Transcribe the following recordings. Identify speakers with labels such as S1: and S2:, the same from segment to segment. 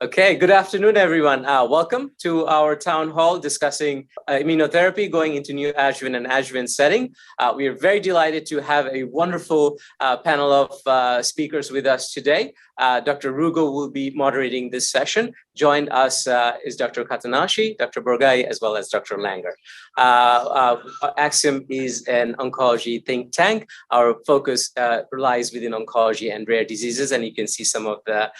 S1: Okay, good afternoon, everyone. Welcome to our town hall discussing immunotherapy going into neo-adjuvant and adjuvant setting. We are very delighted to have a wonderful panel of speakers with us today. Dr. Rugo will be moderating this session. Joined us is Dr. Katanashi, Dr. Borgai, as well as Dr. Langer. Axiom is an oncology think tank. Our focus lies within oncology and rare diseases, and you can see some of the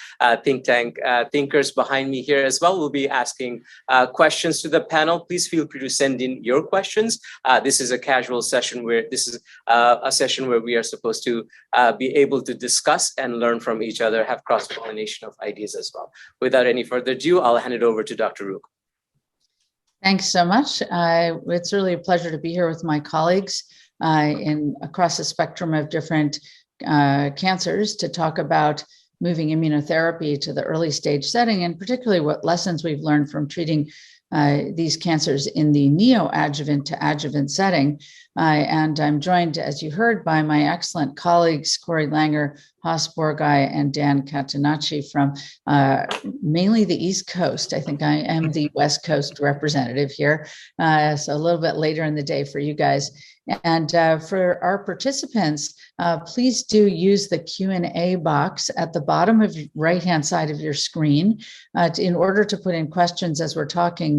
S1: think tank thinkers behind me here as well. We'll be asking questions to the panel. Please feel free to send in your questions. This is a casual session where a session where we are supposed to be able to discuss and learn from each other, have cross-pollination of ideas as well. Without any further ado, I'll hand it over to Dr. Rook.
S2: Thanks so much. It's really a pleasure to be here with my colleagues across the spectrum of different cancers to talk about moving immunotherapy to the early stage setting, and particularly what lessons we've learned from treating these cancers in the neo-adjuvant to adjuvant setting. And I'm joined, as you heard, by my excellent colleagues, Corey Langer, Haas Borgai, and Dan Catenacci from mainly the East Coast. I think I am the West Coast representative here, so a little bit later in the day for you guys. And for our participants, please do use the Q&A box at the bottom of the right-hand side of your screen in order to put in questions as we're talking.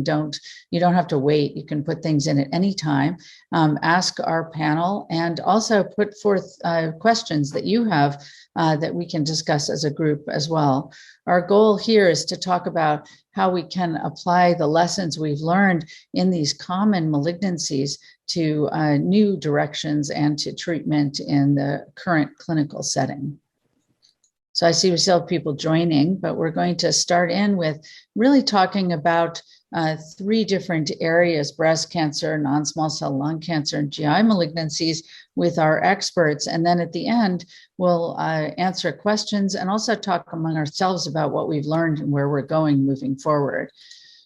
S2: You don't have to wait. You can put things in at any time. Ask our panel and also put forth questions that you have that we can discuss as a group as well. Our goal here is to talk about how we can apply the lessons we've learned in these common malignancies to new directions and to treatment in the current clinical setting. So I see we still have people joining, but we're going to start in with really talking about three different areas: breast cancer, non-small cell lung cancer, and GI malignancies with our experts. And then at the end, we'll answer questions and also talk among ourselves about what we've learned and where we're going moving forward.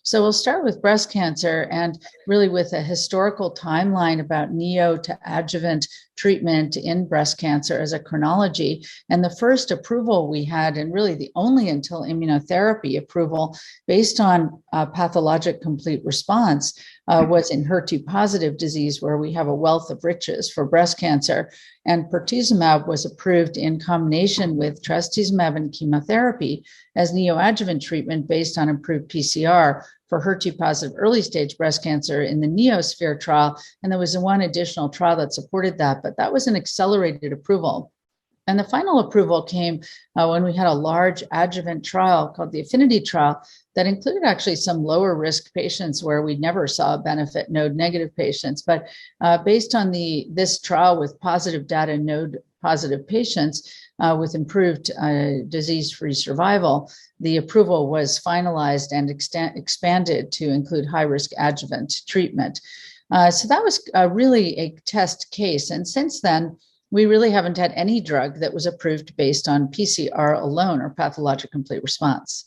S2: So we'll start with breast cancer and really with a historical timeline about neo to adjuvant treatment in breast cancer as a chronology. And the first approval we had, and really the only until immunotherapy approval based on pathologic complete response, was in HER2 positive disease, where we have a wealth of riches for breast cancer. And pertuzumab was approved in combination with trastuzumab and chemotherapy as neoadjuvant treatment based on improved PCR for HER2 positive early stage breast cancer in the NeoSphere trial. And there was one additional trial that supported that, but that was an accelerated approval. And the final approval came when we had a large adjuvant trial called the Affinity trial that included actually some lower risk patients where we never saw a benefit, node negative patients. But based on this trial with positive data, node positive patients with improved disease-free survival, the approval was finalized and expanded to include high-risk adjuvant treatment. So that was really a test case. And since then, we really haven't had any drug that was approved based on PCR alone or pathologic complete response.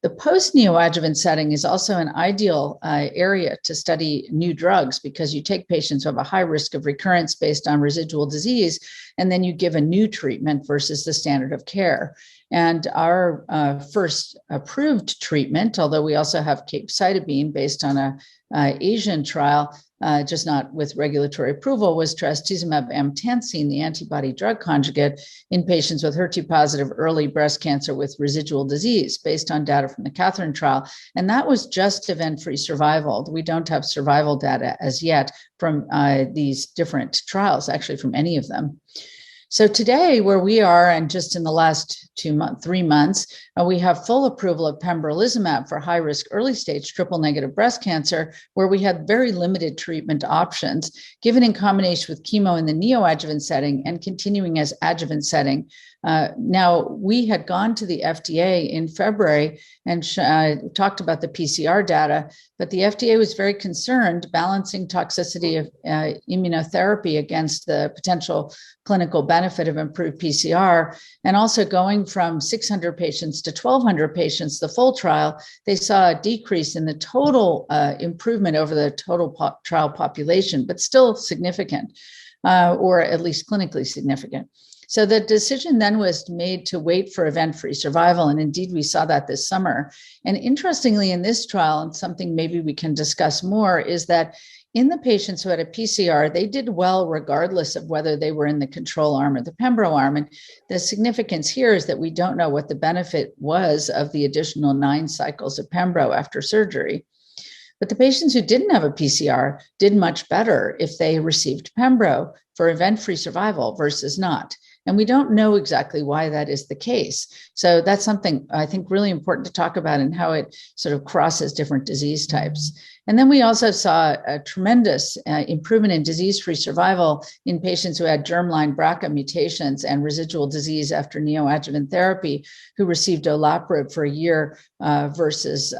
S2: The post-neoadjuvant setting is also an ideal area to study new drugs because you take patients who have a high risk of recurrence based on residual disease, and then you give a new treatment versus the standard of care. And our first approved treatment, although we also have capecitabine based on a Asian trial, just not with regulatory approval, was trastuzumab emtansine, the antibody drug conjugate, in patients with HER2 positive early breast cancer with residual disease based on data from the Catherine trial. And that was just event-free survival. We don't have survival data as yet from these different trials, actually from any of them. So today, where we are, and just in the last 3 months, we have full approval of pembrolizumab for high-risk early-stage triple-negative breast cancer, where we had very limited treatment options, given in combination with chemo in the neoadjuvant setting and continuing as adjuvant setting. Now, we had gone to the FDA in February and talked about the PCR data, but the FDA was very concerned balancing toxicity of immunotherapy against the potential clinical benefit of improved PCR, and also going from 600 patients to 1,200 patients, the full trial, they saw a decrease in the total improvement over the total trial population, but still significant, or at least clinically significant. So the decision then was made to wait for event-free survival. And indeed, we saw that this summer. And interestingly, in this trial, and something maybe we can discuss more, is that in the patients who had a PCR, they did well regardless of whether they were in the control arm or the pembro arm. And the significance here is that we don't know what the benefit was of the additional 9 cycles of pembro after surgery. But the patients who didn't have a PCR did much better if they received pembro for event-free survival versus not. And we don't know exactly why that is the case. So that's something I think really important to talk about and how it sort of crosses different disease types. And then we also saw a tremendous improvement in disease-free survival in patients who had germline BRCA mutations and residual disease after neoadjuvant therapy who received olaparib for a year versus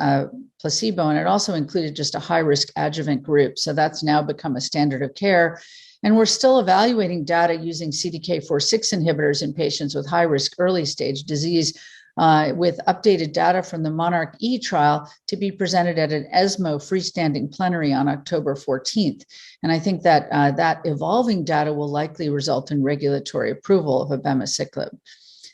S2: placebo. And it also included just a high-risk adjuvant group. So that's now become a standard of care. And we're still evaluating data using CDK4/6 inhibitors in patients with high-risk early-stage disease with updated data from the Monarch E trial to be presented at an ESMO freestanding plenary on October 14th. And I think that that evolving data will likely result in regulatory approval of abemaciclib.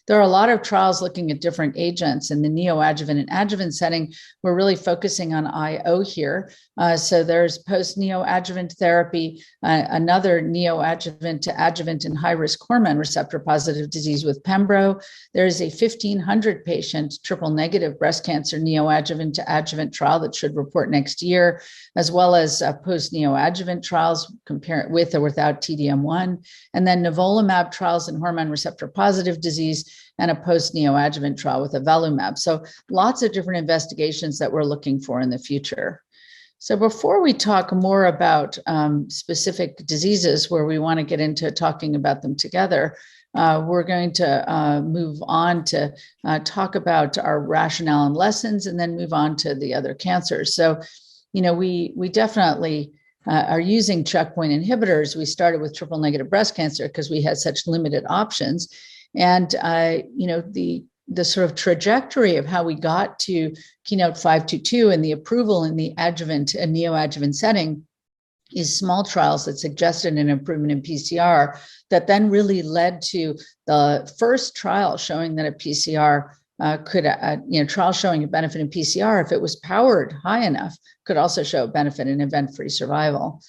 S2: There are a lot of trials looking at different agents in the neoadjuvant and adjuvant setting. We're really focusing on IO here. So there's post-neoadjuvant therapy, another neoadjuvant to adjuvant in high-risk hormone receptor-positive disease with pembro. There is a 1,500 patient triple-negative breast cancer neoadjuvant to adjuvant trial that should report next year, as well as post-neoadjuvant trials compare with or without TDM1, and then nivolumab trials in hormone receptor-positive disease, and a post-neoadjuvant trial with avelumab. So lots of different investigations that we're looking for in the future. So before we talk more about specific diseases where we want to get into talking about them together, we're going to move on to talk about our rationale and lessons and then move on to the other cancers. So, you know, we definitely are using checkpoint inhibitors. We started with triple negative breast cancer because we had such limited options. And, you know, the sort of trajectory of how we got to Keynote 522 and the approval in the adjuvant and neoadjuvant setting is small trials that suggested an improvement in PCR that then really led to the first trial showing that a PCR trial showing a benefit in PCR, if it was powered high enough, could also show a benefit in event-free survival.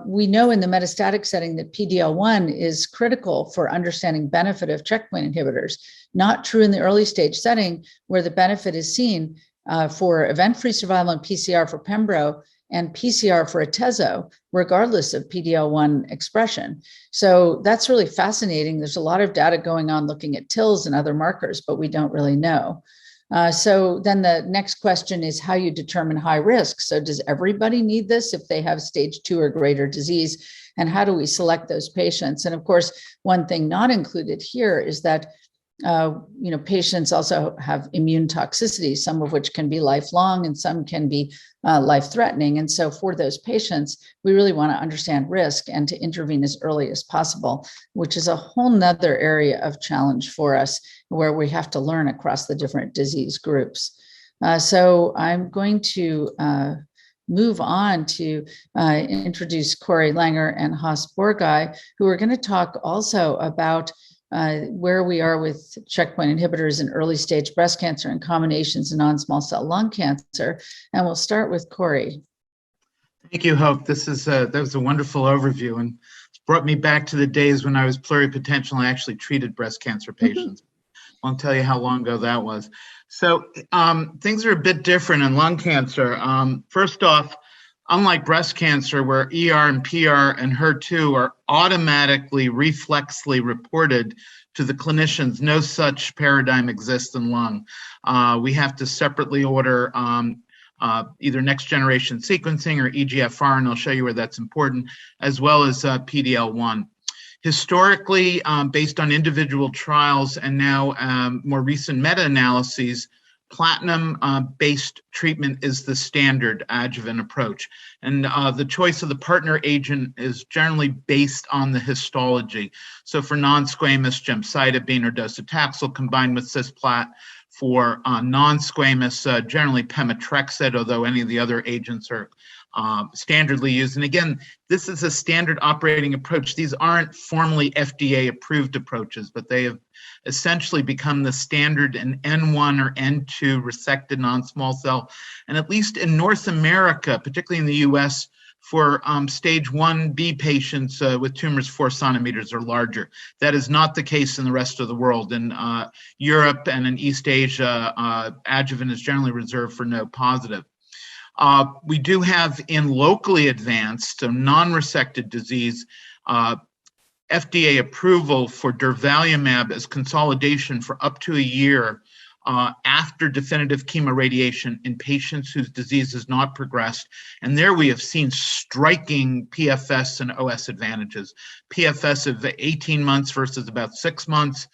S2: We know in the metastatic setting that PD-L1 is critical for understanding benefit of checkpoint inhibitors. Not true in the early stage setting where the benefit is seen for event-free survival and PCR for pembro and PCR for atezo, regardless of PD-L1 expression. So that's really fascinating. There's a lot of data going on looking at TILs and other markers, but we don't really know. So then the next question is how you determine high risk. So does everybody need this if they have stage 2 or greater disease? And how do we select those patients? And of course, one thing not included here is that patients also have immune toxicity, some of which can be lifelong and some can be life-threatening. And so for those patients, we really want to understand risk and to intervene as early as possible, which is a whole nother area of challenge for us where we have to learn across the different disease groups. So I'm going to move on to introduce Corey Langer and Haas Borgai, who are going to talk also about where we are with checkpoint inhibitors in early stage breast cancer and combinations in non-small cell lung cancer. And we'll start with Corey.
S3: Thank you, Hope. That was a wonderful overview and brought me back to the days when I was pluripotential and I actually treated breast cancer patients. Won't tell you how long ago that was. So things are a bit different in lung cancer. First off, unlike breast cancer, where ER and PR and HER2 are automatically, reflexly reported to the clinicians, no such paradigm exists in lung. We have to separately order either next generation sequencing or EGFR, and I'll show you where that's important, as well as PD-L1. Historically, based on individual trials and now more recent meta-analyses, platinum-based treatment is the standard adjuvant approach. And the choice of the partner agent is generally based on the histology. So for non-squamous, gemcitabine or docetaxel combined with cisplatin. For non-squamous, generally pemetrexed, although any of the other agents are standardly used. And again, this is a standard operating approach. These aren't formally FDA approved approaches, but they have essentially become the standard in N1 or N2 resected non-small cell. And at least in North America, particularly in the US, for stage 1B patients with tumors 4 centimeters or larger. That is not the case in the rest of the world. In Europe and in East Asia, adjuvant is generally reserved for node positive. We do have in locally advanced, so non-resected disease, FDA approval for durvalumab as consolidation for up to a year after definitive chemoradiation in patients whose disease has not progressed. And there we have seen striking PFS and OS advantages. PFS of 18 months versus about 6 months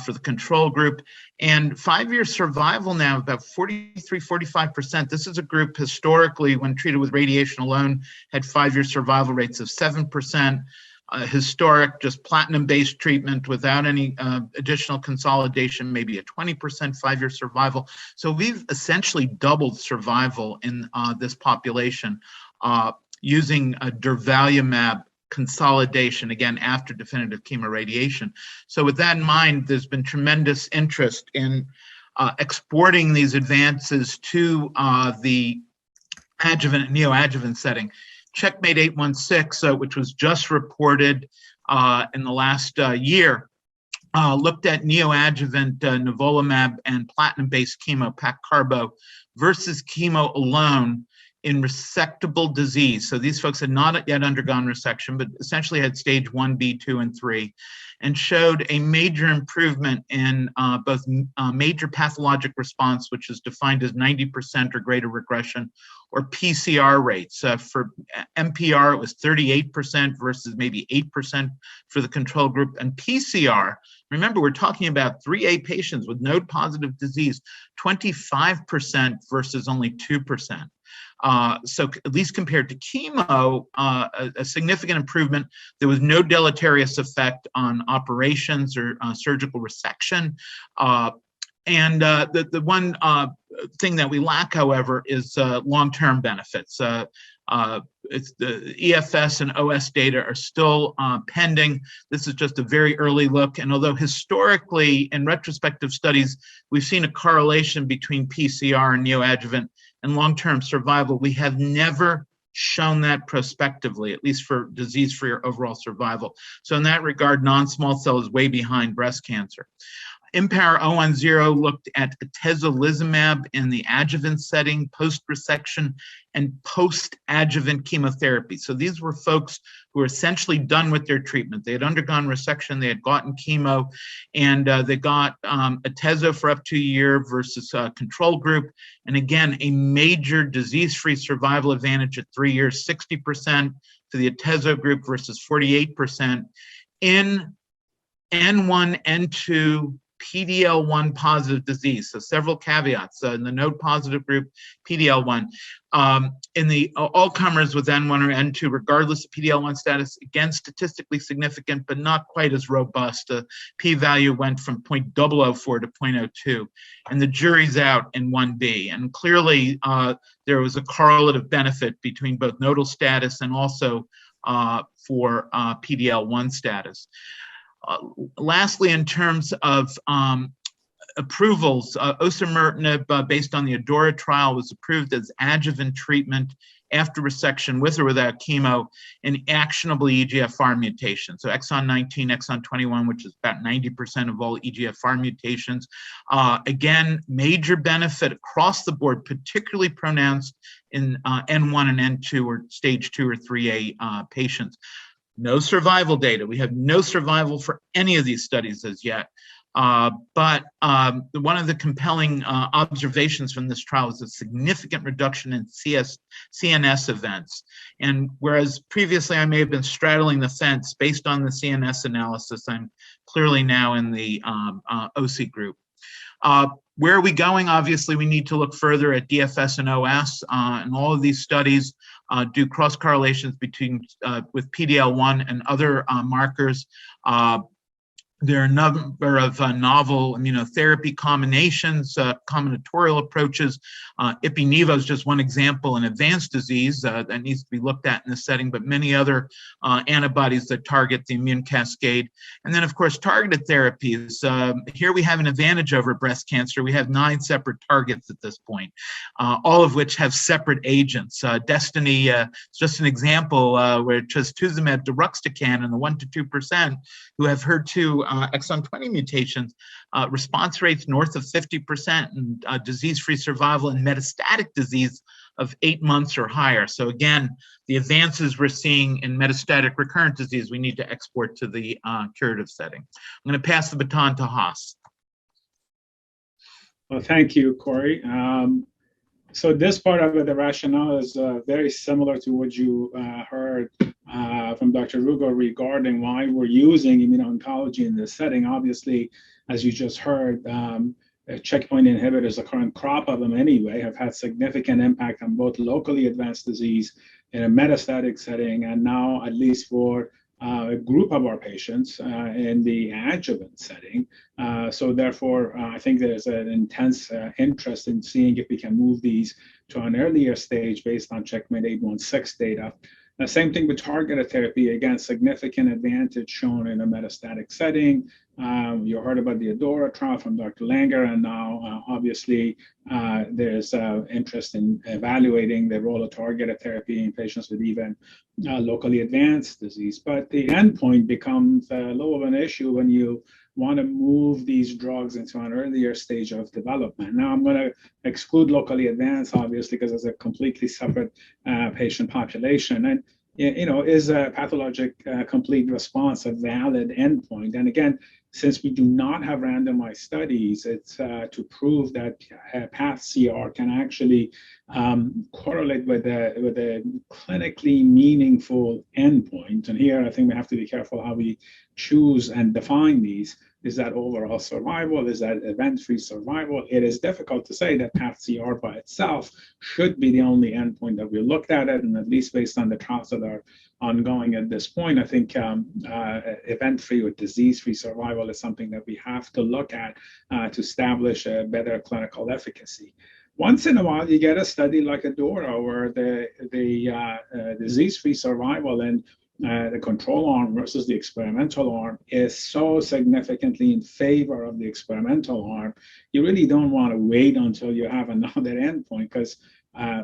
S3: for the control group. And 5-year survival now, about 43, 45%. This is a group historically, when treated with radiation alone, had 5-year survival rates of 7%. Historic, just platinum-based treatment without any additional consolidation, maybe a 20% 5-year survival. So we've essentially doubled survival in this population using a durvalumab consolidation, again, after definitive chemoradiation. So with that in mind, there's been tremendous interest in exporting these advances to the adjuvant and neoadjuvant setting. Checkmate 816, which was just reported in the last year, looked at neoadjuvant nivolumab and platinum-based chemo, PAC-carbo, versus chemo alone in resectable disease. So these folks had not yet undergone resection, but essentially had stage 1B, 2, and 3, and showed a major improvement in both major pathologic response, which is defined as 90% or greater regression, or PCR rates. For MPR, it was 38% versus maybe 8% for the control group. And PCR, remember, we're talking about 3A patients with node-positive disease, 25% versus only 2%. So at least compared to chemo, a significant improvement. There was no deleterious effect on operations or surgical resection. And the one thing that we lack, however, is long-term benefits. It's the EFS and OS data are still pending. This is just a very early look. And although historically, in retrospective studies, we've seen a correlation between PCR and neoadjuvant and long-term survival, we have never shown that prospectively, at least for disease-free or overall survival. So in that regard, non-small cell is way behind breast cancer. Empower 010 looked at atezolizumab in the adjuvant setting, post-resection, and post-adjuvant chemotherapy. So these were folks who were essentially done with their treatment. They had undergone resection, they had gotten chemo, and they got atezo for up to a year versus control group. And again, a major disease-free survival advantage at 3 years, 60% for the atezo group versus 48% in N1, N2, PD-L1 positive disease. So several caveats. In the node positive group, PD-L1. In the all-comers with N1 or N2, regardless of PD-L1 status, again, statistically significant, but not quite as robust. The p-value went from 0.004 to 0.02. And the jury's out in 1B. And clearly, there was a correlative benefit between both nodal status and also for PD-L1 status. Lastly, in terms of approvals, osimertinib, based on the ADORA trial, was approved as adjuvant treatment after resection with or without chemo in actionable EGFR mutations. So exon 19, exon 21, which is about 90% of all EGFR mutations. Again, major benefit across the board, particularly pronounced in N1 and N2 or stage 2 or 3A patients. No survival data. We have no survival for any of these studies as yet. But one of the compelling observations from this trial is a significant reduction in CNS events. And whereas previously I may have been straddling the fence based on the CNS analysis, I'm clearly now in the OC group. Where are we going? Obviously, we need to look further at DFS and OS. And all of these studies do cross correlations between with PD-L1 and other markers. There are a number of novel immunotherapy combinations, combinatorial approaches. Ipi-Nivo is just one example, an advanced disease that needs to be looked at in this setting, but many other antibodies that target the immune cascade. And then, of course, targeted therapies. Here we have an advantage over breast cancer. We have 9 separate targets at this point, all of which have separate agents. Destiny is just an example where trastuzumab deruxtecan in the 1 to 2% who have HER2 exon 20 mutations, response rates north of 50% and disease-free survival in metastatic disease of 8 months or higher. So again, the advances we're seeing in metastatic recurrent disease, we need to export to the curative setting. I'm going to pass the baton to Haas.
S4: Well, thank you, Corey. So this part of it, the rationale is very similar to what you heard from Dr. Rugo regarding why we're using immuno-oncology in this setting. Obviously, as you just heard, checkpoint inhibitors, the current crop of them anyway, have had significant impact on both locally advanced disease in a metastatic setting, and now at least for a group of our patients in the adjuvant setting. So therefore, I think there's an intense interest in seeing if we can move these to an earlier stage based on Checkmate 816 data. Same thing with targeted therapy. Again, significant advantage shown in a metastatic setting. You heard about the ADORA trial from Dr. Langer, and now obviously there's interest in evaluating the role of targeted therapy in patients with even locally advanced disease. But the endpoint becomes a little of an issue when you want to move these drugs into an earlier stage of development. Now, I'm going to exclude locally advanced, obviously, because it's a completely separate patient population. And, is a pathologic complete response a valid endpoint? And again, since we do not have randomized studies, it's to prove that path-CR can actually correlate with a clinically meaningful endpoint. And here, I think we have to be careful how we choose and define these. Is that overall survival? Is that event-free survival? It is difficult to say that path-CR by itself should be the only endpoint that we looked at it, and at least based on the trials that are ongoing at this point, I think event-free or disease-free survival is something that we have to look at to establish a better clinical efficacy. Once in a while, you get a study like ADORA where the disease-free survival and the control arm versus the experimental arm is so significantly in favor of the experimental arm. You really don't want to wait until you have another endpoint, because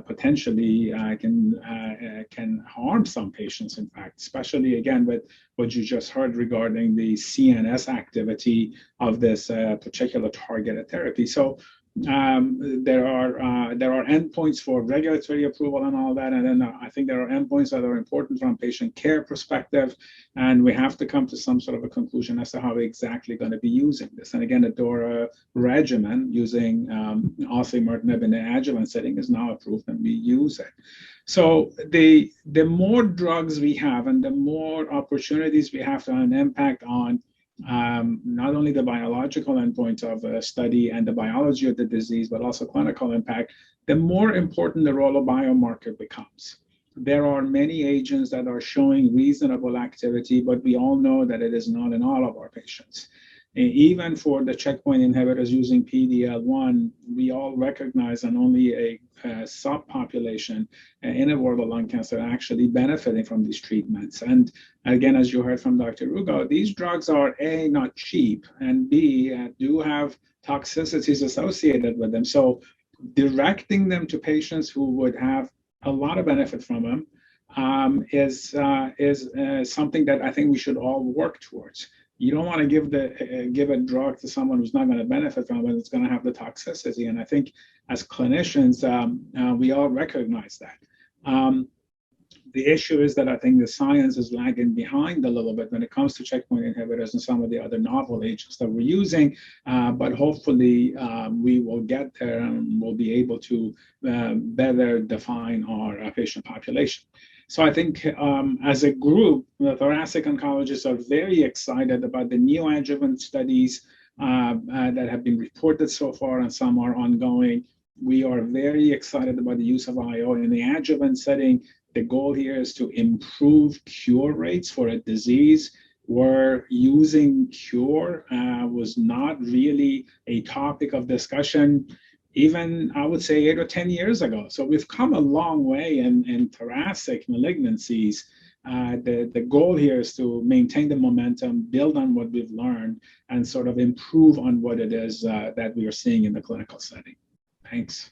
S4: potentially can harm some patients, in fact, especially again with what you just heard regarding the CNS activity of this particular targeted therapy. So there are endpoints for regulatory approval and all that, and then I think there are endpoints that are important from a patient care perspective, and we have to come to some sort of a conclusion as to how we're exactly going to be using this. And again, the DORA regimen using osimertinib in the adjuvant setting is now approved, and we use it. So the more drugs we have and the more opportunities we have to have an impact on not only the biological endpoints of a study and the biology of the disease, but also clinical impact, the more important the role of biomarker becomes. There are many agents that are showing reasonable activity, but we all know that it is not in all of our patients. Even for the checkpoint inhibitors using PD-L1, we all recognize that only a subpopulation in a world of lung cancer actually benefiting from these treatments. And again, as you heard from Dr. Rugo, these drugs are A, not cheap, and B, do have toxicities associated with them. So directing them to patients who would have a lot of benefit from them is something that I think we should all work towards. You don't want to give a drug to someone who's not going to benefit from it. It's going to have the toxicity. And I think as clinicians, we all recognize that. The issue is that I think the science is lagging behind a little bit when it comes to checkpoint inhibitors and some of the other novel agents that we're using. But hopefully we will get there and we'll be able to better define our patient population. So I think as a group, the thoracic oncologists are very excited about the neo-adjuvant studies that have been reported so far, and some are ongoing. We are very excited about the use of IO in the adjuvant setting. The goal here is to improve cure rates for a disease where using cure was not really a topic of discussion even, I would say, 8 or 10 years ago. So we've come a long way in thoracic malignancies. The goal here is to maintain the momentum, build on what we've learned, and sort of improve on what it is that we are seeing in the clinical setting. Thanks.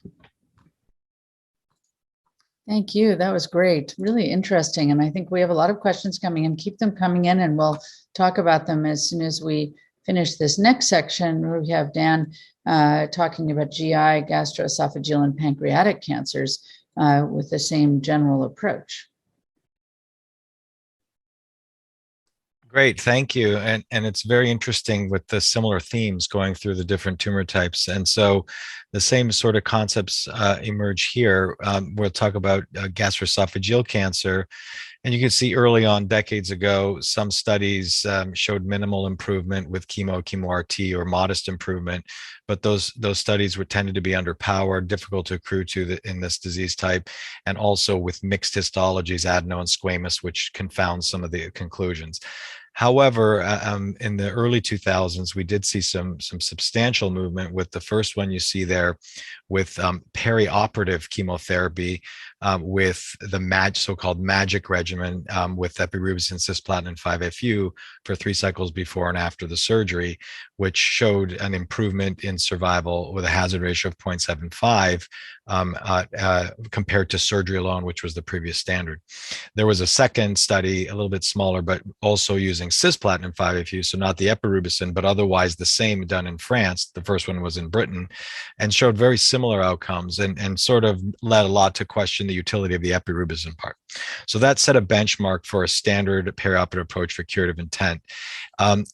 S2: Thank you. That was great. Really interesting. And I think we have a lot of questions coming in. Keep them coming in, and we'll talk about them as soon as we finish this next section. We have Dan talking about GI, gastroesophageal, and pancreatic cancers with the same general approach.
S5: Great, thank you. And it's very interesting with the similar themes going through the different tumor types. And so the same sort of concepts emerge here. We'll talk about gastroesophageal cancer. And you can see early on, decades ago, some studies showed minimal improvement with chemo-RT, or modest improvement, but those studies were tended to be underpowered, difficult to accrue to in this disease type, and also with mixed histologies, adeno and squamous, which confounds some of the conclusions. However, in the early 2000s, we did see some substantial movement with the first one you see there with perioperative chemotherapy with the so-called MAGIC regimen with epirubicin, cisplatin, and 5-FU for 3 cycles before and after the surgery, which showed an improvement in survival with a hazard ratio of 0.75 compared to surgery alone, which was the previous standard. There was a second study, a little bit smaller, but also using cisplatin and 5-FU, so not the epirubicin, but otherwise the same, done in France. The first one was in Britain, and showed very similar outcomes, and sort of led a lot to question the utility of the epirubicin part. So that set a benchmark for a standard perioperative approach for curative intent.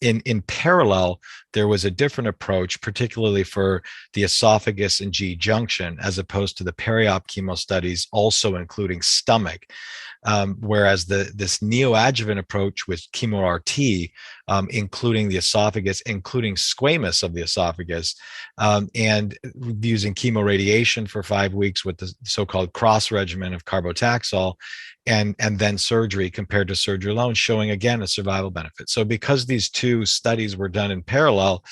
S5: In parallel, there was a different approach, particularly for the esophagus and GE junction, as opposed to the periop chemo studies, also including stomach. Whereas this neo-adjuvant approach with chemo-RT, including the esophagus, including squamous of the esophagus, and using chemoradiation for 5 weeks with the so-called cross regimen of carbotaxol, and then surgery compared to surgery alone, showing again a survival benefit. So because these two studies were done in parallel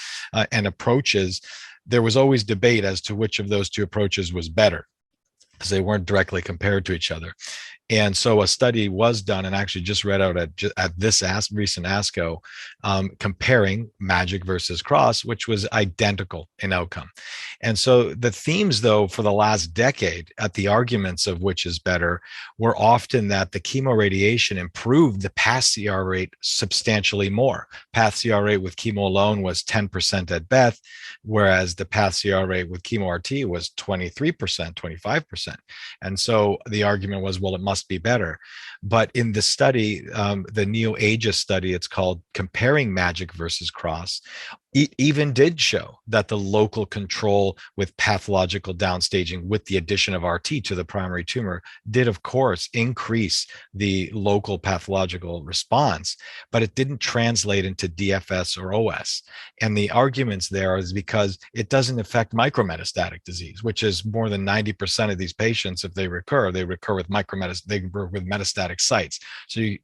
S5: and approaches, there was always debate as to which of those two approaches was better, because they weren't directly compared to each other. And so a study was done, and actually just read out at this recent ASCO, comparing MAGIC versus cross, which was identical in outcome. And so the themes, though, for the last decade at the arguments of which is better were often that the chemoradiation improved the path CR rate substantially more. Path CR rate with chemo alone was 10% at best, whereas the path CR rate with chemo-RT was 23%, 25%. And so the argument was, well, it must be better. But in the study, the neo-adjuvant study, it's called, comparing MAGIC versus cross, it even did show that the local control with pathological downstaging with the addition of RT to the primary tumor did, of course, increase the local pathological response, but it didn't translate into DFS or OS. And the arguments there is because it doesn't affect micrometastatic disease, which is more than 90% of these patients, if they recur with metastatic sites.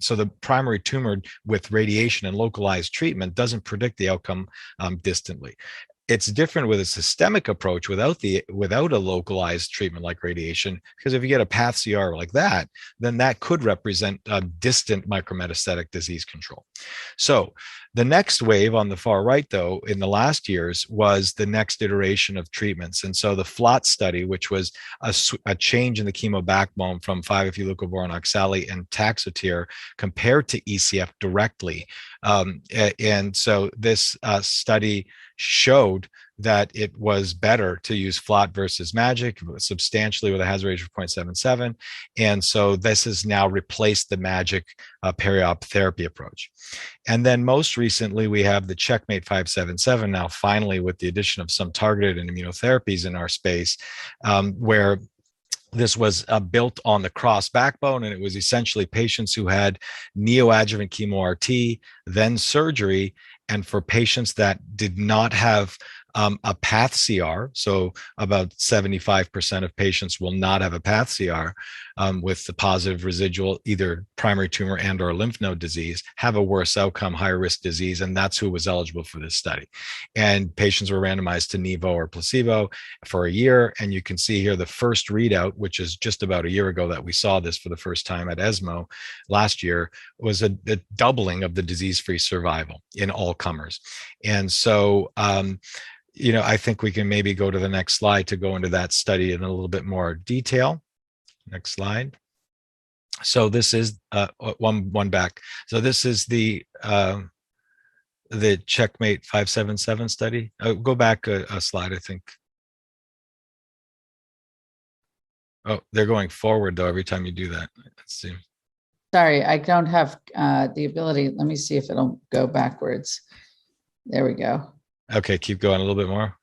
S5: So the primary tumor with radiation and localized treatment doesn't predict the outcome distantly. It's different with a systemic approach without a localized treatment like radiation, because if you get a path CR like that, then that could represent a distant micrometastatic disease control. So the next wave on the far right, though, in the last years was the next iteration of treatments. And so the FLOT study, which was a change in the chemo backbone from 5-FU leucovorin oxali and Taxotere compared to ECF directly. And so this study showed that it was better to use FLOT versus MAGIC substantially with a hazard ratio of 0.77. And so this has now replaced the MAGIC periop therapy approach. And then most recently, we have the Checkmate 577 now, finally, with the addition of some targeted immunotherapies in our space, where this was built on the cross backbone, and it was essentially patients who had neoadjuvant chemo-RT, then surgery. And for patients that did not have a path CR. So about 75% of patients will not have a path CR with the positive residual, either primary tumor and or lymph node disease, have a worse outcome, higher risk disease, and that's who was eligible for this study. And patients were randomized to Nivo or placebo for a year. And you can see here the first readout, which is just about a year ago that we saw this for the first time at ESMO last year, was a doubling of the disease-free survival in all comers. And so, I think we can maybe go to the next slide to go into that study in a little bit more detail. Next slide. So this is one back. So this is the Checkmate 577 study. Go back a slide, I think. Oh, they're going forward though every time you do that. Let's see.
S2: Sorry, I don't have the ability. Let me see if it'll go backwards. There we go.
S5: Okay, keep going a little bit more.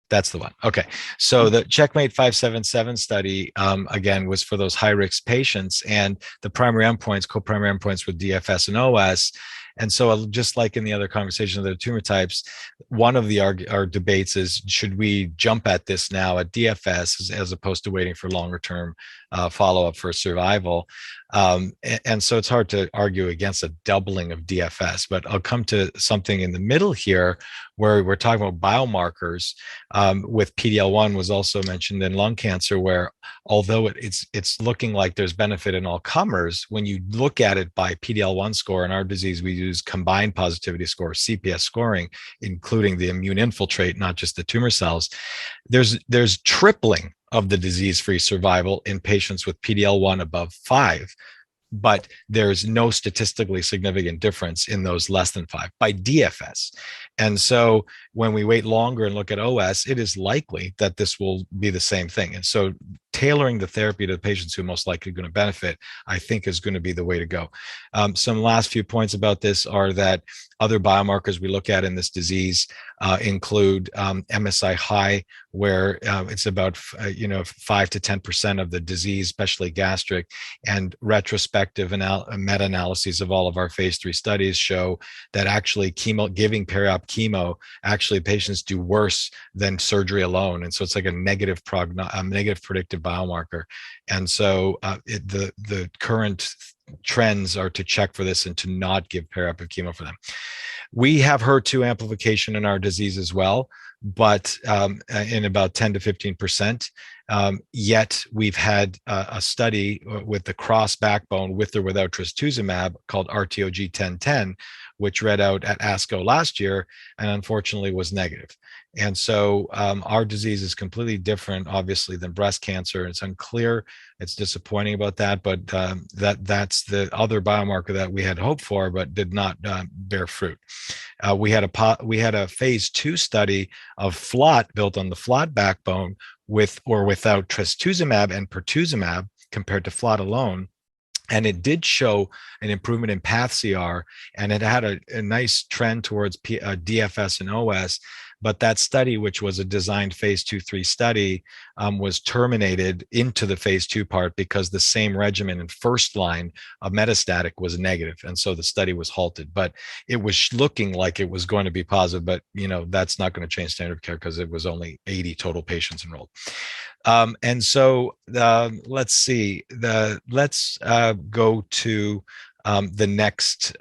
S5: That's the one. Okay. So the Checkmate 577 study, again, was for those high risk patients, and the primary endpoints, co-primary endpoints were DFS and OS. And so just like in the other conversation of the tumor types, one of our debates is, should we jump at this now at DFS as opposed to waiting for longer term follow-up for survival? And so it's hard to argue against a doubling of DFS, but I'll come to something in the middle here where we're talking about biomarkers with PD-L1 was also mentioned in lung cancer, where although it's looking like there's benefit in all comers, when you look at it by PD-L1 score, in our disease, we use combined positivity score, CPS scoring, including the immune infiltrate, not just the tumor cells. There's tripling of the disease-free survival in patients with PD-L1 above 5, but there's no statistically significant difference in those less than 5 by DFS. And so when we wait longer and look at OS, it is likely that this will be the same thing. And so tailoring the therapy to the patients who are most likely going to benefit, I think, is going to be the way to go. Some last few points about this are that other biomarkers we look at in this disease include MSI high, where it's about 5 to 10% of the disease, especially gastric, and retrospective meta-analyses of all of our phase 3 studies show that actually giving peri-op chemo, actually patients do worse than surgery alone. And so it's like a negative predictive biomarker. And so the current trends are to check for this and to not give perioperative chemo for them. We have HER2 amplification in our disease as well, but in about 10 to 15%. Yet we've had a study with the cross backbone with or without trastuzumab called RTOG 1010, which read out at ASCO last year and unfortunately was negative. And so our disease is completely different, obviously, than breast cancer. It's unclear. It's disappointing about that, but that's the other biomarker that we had hoped for, but did not bear fruit. We had a phase 2 study of FLOT built on the FLOT backbone with or without trastuzumab and pertuzumab compared to FLOT alone. And it did show an improvement in path CR, and it had a nice trend towards DFS and OS. But that study, which was a designed phase 2/3 study, was terminated into the phase 2 part because the same regimen in first line of metastatic was negative. And so the study was halted, but it was looking like it was going to be positive, but that's not going to change standard of care because it was only 80 total patients enrolled. And so let's see, let's go to the next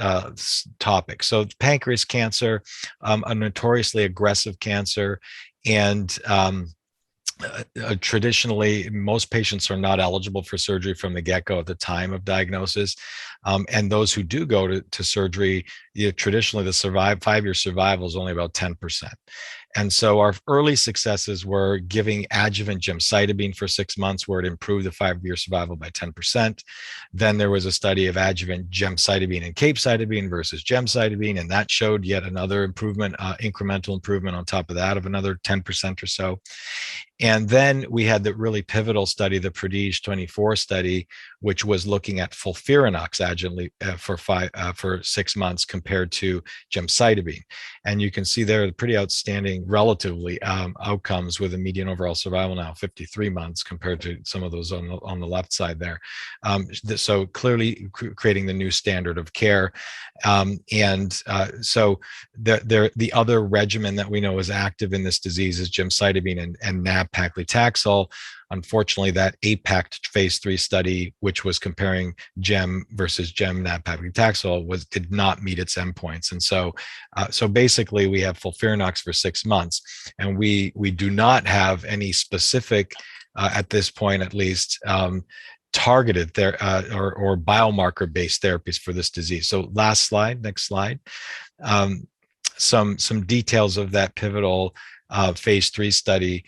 S5: topic. So pancreas cancer, a notoriously aggressive cancer, and traditionally, most patients are not eligible for surgery from the get-go at the time of diagnosis. And those who do go to surgery, traditionally the 5-year survival is only about 10%. And so our early successes were giving adjuvant gemcitabine for 6 months, where it improved the 5-year survival by 10%. Then there was a study of adjuvant gemcitabine and capecitabine versus gemcitabine, and that showed yet another improvement, incremental improvement on top of that of another 10% or so. And then we had the really pivotal study, the Prodige 24 study, which was looking at FOLFIRINOX adjuvantly for 6 months compared to gemcitabine. And you can see there a pretty outstanding relatively outcomes with a median overall survival now 53 months compared to some of those on the left side there. So clearly creating the new standard of care. So the other regimen that we know is active in this disease is gemcitabine and nab-paclitaxel. Unfortunately, that APACT phase 3 study, which was comparing gem versus gem nab-paclitaxel, did not meet its endpoints. And so basically we have FOLFIRINOX for 6 months, and we do not have any specific, at this point at least, targeted or biomarker-based therapies for this disease. So last slide, next slide. Some details of that pivotal phase 3 study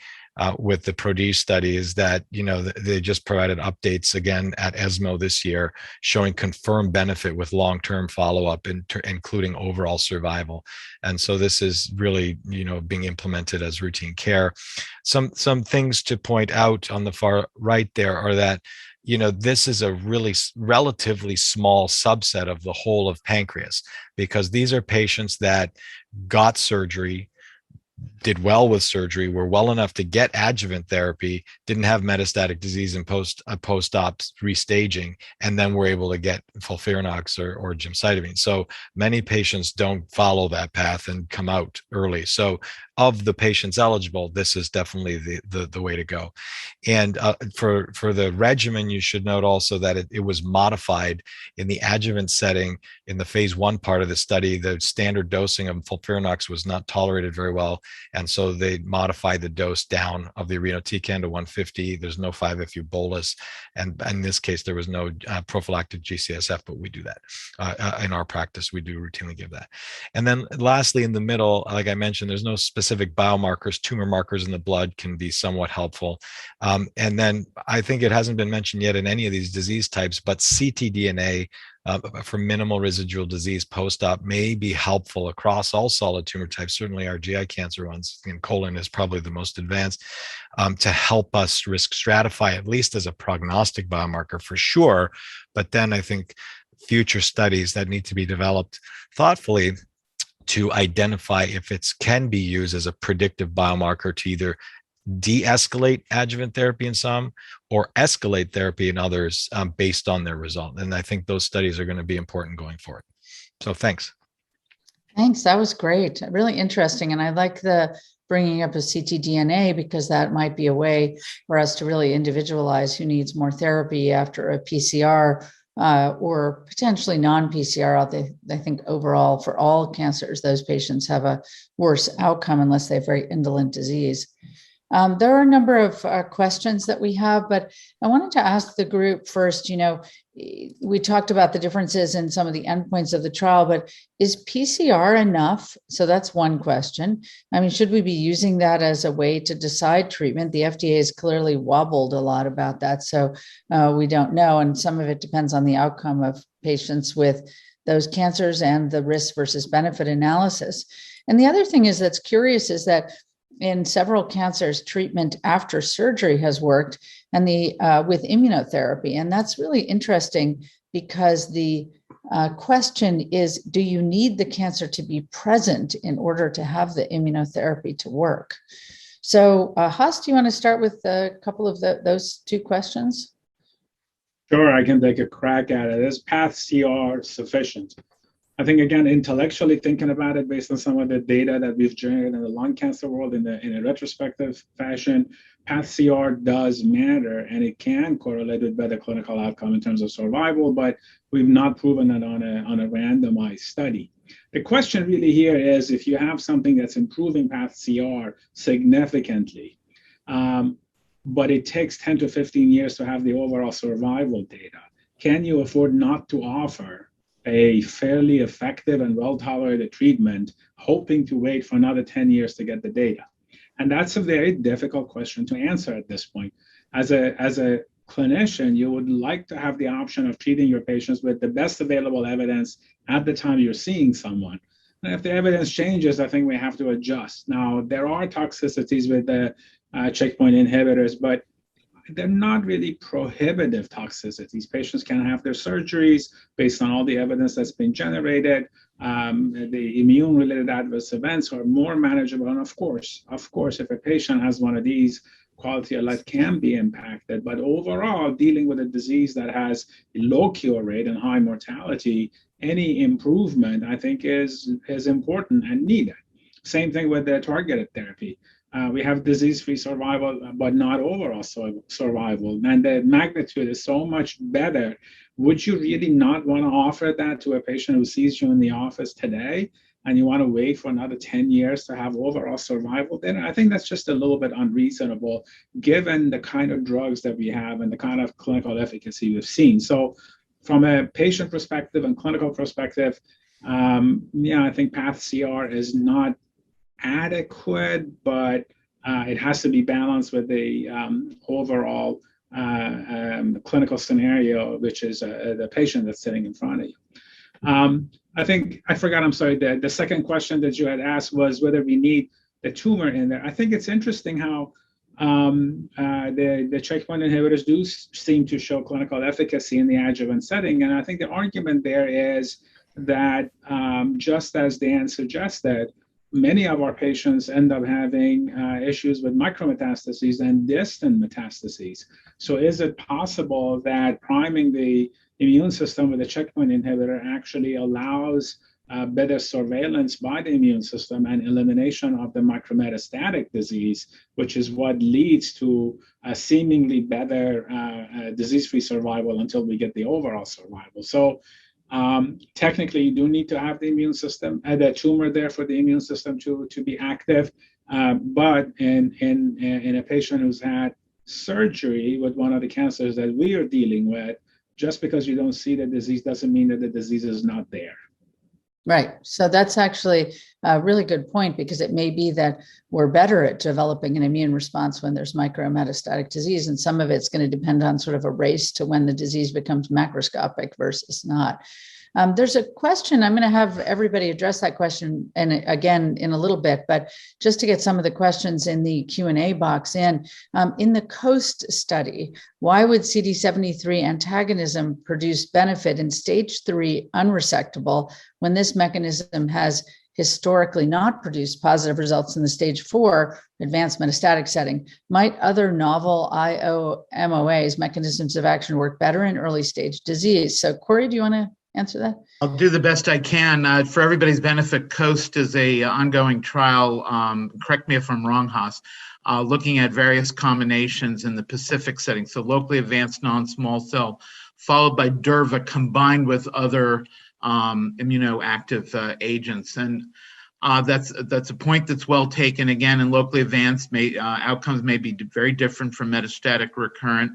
S5: with the PRODIGE study is that, they just provided updates again at ESMO this year showing confirmed benefit with long-term follow-up, including overall survival. And so this is really, being implemented as routine care. Some things to point out on the far right there are that, this is a really relatively small subset of the whole of pancreas, because these are patients that got surgery, did well with surgery, were well enough to get adjuvant therapy, didn't have metastatic disease and post-op restaging, and then were able to get FOLFIRINOX or gemcitabine. So many patients don't follow that path and come out early. So of the patients eligible, this is definitely the way to go. And for the regimen, you should note also that it was modified in the adjuvant setting. In the phase 1 part of the study, the standard dosing of FOLFIRINOX was not tolerated very well. And so they modified the dose down of the irinotecan to 150. There's no 5-FU bolus. And in this case, there was no prophylactic GCSF, but we do that. In our practice, we do routinely give that. And then lastly, in the middle, like I mentioned, there's no specific biomarkers. Tumor markers in the blood can be somewhat helpful. And then I think it hasn't been mentioned yet in any of these disease types, but ctDNA for minimal residual disease post-op may be helpful across all solid tumor types, certainly our GI cancer ones, and colon is probably the most advanced, to help us risk stratify, at least as a prognostic biomarker for sure. But then I think future studies that need to be developed thoughtfully to identify if it can be used as a predictive biomarker to either de-escalate adjuvant therapy in some or escalate therapy in others based on their result. And I think those studies are going to be important going forward. So thanks.
S2: Thanks. That was great. Really interesting. And I like the bringing up of ctDNA because that might be a way for us to really individualize who needs more therapy after a PCR or potentially non-PCR. I think overall for all cancers, those patients have a worse outcome unless they have very indolent disease. There are a number of questions that we have, but I wanted to ask the group first, we talked about the differences in some of the endpoints of the trial, but is PCR enough? So that's one question. I mean, should we be using that as a way to decide treatment? The FDA has clearly wobbled a lot about that, so we don't know. And some of it depends on the outcome of patients with those cancers and the risk versus benefit analysis. And the other thing that's curious is that in several cancers, treatment after surgery has worked, and with immunotherapy. And that's really interesting because the question is, do you need the cancer to be present in order to have the immunotherapy to work? So Haas, do you want to start with a couple of those two questions?
S4: Sure, I can take a crack at it. Is path CR sufficient? I think, again, intellectually thinking about it based on some of the data that we've generated in the lung cancer world in a retrospective fashion, path CR does matter, and it can correlate with better clinical outcome in terms of survival, but we've not proven that on a randomized study. The question really here is if you have something that's improving path CR significantly, but it takes 10 to 15 years to have the overall survival data, can you afford not to offer a fairly effective and well-tolerated treatment, hoping to wait for another 10 years to get the data? And that's a very difficult question to answer at this point. As a clinician, you would like to have the option of treating your patients with the best available evidence at the time you're seeing someone. And if the evidence changes, I think we have to adjust. Now, there are toxicities with the checkpoint inhibitors, but they're not really prohibitive toxicities. Patients can have their surgeries based on all the evidence that's been generated. the immune-related adverse events are more manageable. And of course, if a patient has one of these, quality of life can be impacted. But overall, dealing with a disease that has a low cure rate and high mortality, any improvement, I think, is important and needed. Same thing with the targeted therapy. We have disease-free survival, but not overall survival. And the magnitude is so much better. Would you really not want to offer that to a patient who sees you in the office today, and you want to wait for another 10 years to have overall survival? Then I think that's just a little bit unreasonable, given the kind of drugs that we have and the kind of clinical efficacy we've seen. So from a patient perspective and clinical perspective, I think PathCR is not adequate, but it has to be balanced with the overall clinical scenario, which is the patient that's sitting in front of you. I think I forgot. I'm sorry. The second question that you had asked was whether we need the tumor in there. I think it's interesting how the checkpoint inhibitors do seem to show clinical efficacy in the adjuvant setting, and I think the argument there is that just as Dan suggested, many of our patients end up having issues with micrometastases and distant metastases. So is it possible that priming the immune system with a checkpoint inhibitor actually allows better surveillance by the immune system and elimination of the micrometastatic disease, which is what leads to a seemingly better disease-free survival until we get the overall survival? So technically, you do need to have the immune system, the tumor there for the immune system to be active. But in a patient who's had surgery with one of the cancers that we are dealing with, just because you don't see the disease doesn't mean that the disease is not there.
S2: Right. So that's actually a really good point, because it may be that we're better at developing an immune response when there's micrometastatic disease, and some of it's going to depend on sort of a race to when the disease becomes macroscopic versus not. There's a question. I'm going to have everybody address that question, and again in a little bit, but just to get some of the questions in the Q&A box in the COAST study, why would CD73 antagonism produce benefit in stage 3 unresectable when this mechanism has historically not produced positive results in the stage 4 advanced metastatic setting? Might other novel IO-MOAs, mechanisms of action, work better in early stage disease? So Corey, do you want to answer that?
S3: I'll do the best I can. For everybody's benefit, COAST is a ongoing trial, correct me if I'm wrong, Haas, looking at various combinations in the Pacific setting. So locally advanced non-small cell, followed by Durva, combined with other immunoactive agents. And that's a point that's well taken. Again, in locally advanced, outcomes may be very different from metastatic recurrent.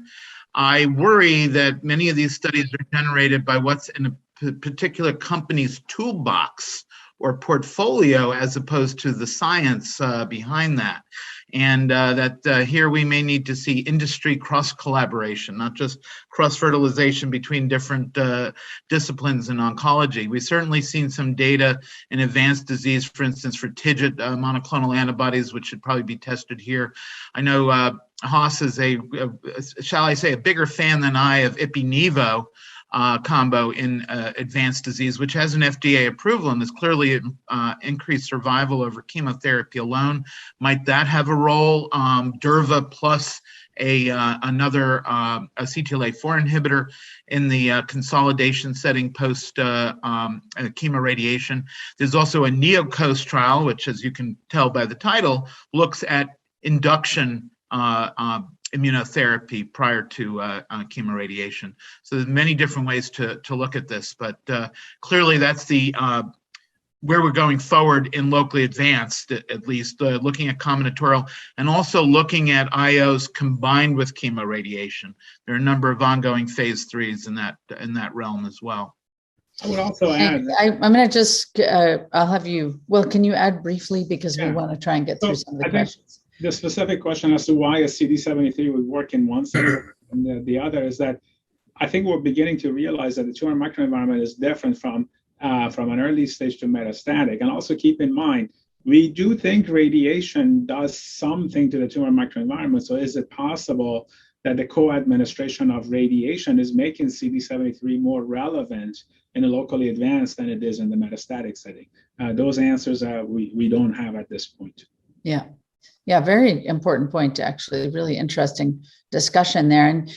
S3: I worry that many of these studies are generated by what's in a particular company's toolbox or portfolio, as opposed to the science behind that. And that here we may need to see industry cross-collaboration, not just cross-fertilization between different disciplines in oncology. We've certainly seen some data in advanced disease, for instance, for TIGIT monoclonal antibodies, which should probably be tested here. I know Haas is shall I say, a bigger fan than I of Ipi-Nivo combo in advanced disease, which has an FDA approval and has clearly increased survival over chemotherapy alone. Might that have a role? Durva plus another CTLA-4 inhibitor in the consolidation setting post chemoradiation. There's also a neo-COAST trial, which, as you can tell by the title, looks at induction immunotherapy prior to chemoradiation. So there's many different ways to look at this, but clearly that's the where we're going forward in locally advanced, at least looking at combinatorial and also looking at IOs combined with chemoradiation. There are a number of ongoing phase 3s in that realm as well.
S4: I would also add.
S2: I'm going to just, I'll have you, well, can you add briefly, because we want to try and get through some of the questions.
S4: The specific question as to why a CD73 would work in one setting and the other is that I think we're beginning to realize that the tumor microenvironment is different from an early stage to metastatic. And also keep in mind, we do think radiation does something to the tumor microenvironment. So is it possible that the co-administration of radiation is making CD73 more relevant in a locally advanced than it is in the metastatic setting. Those answers we don't have at this point.
S2: Yeah. Yeah, very important point, actually. Really interesting discussion there. And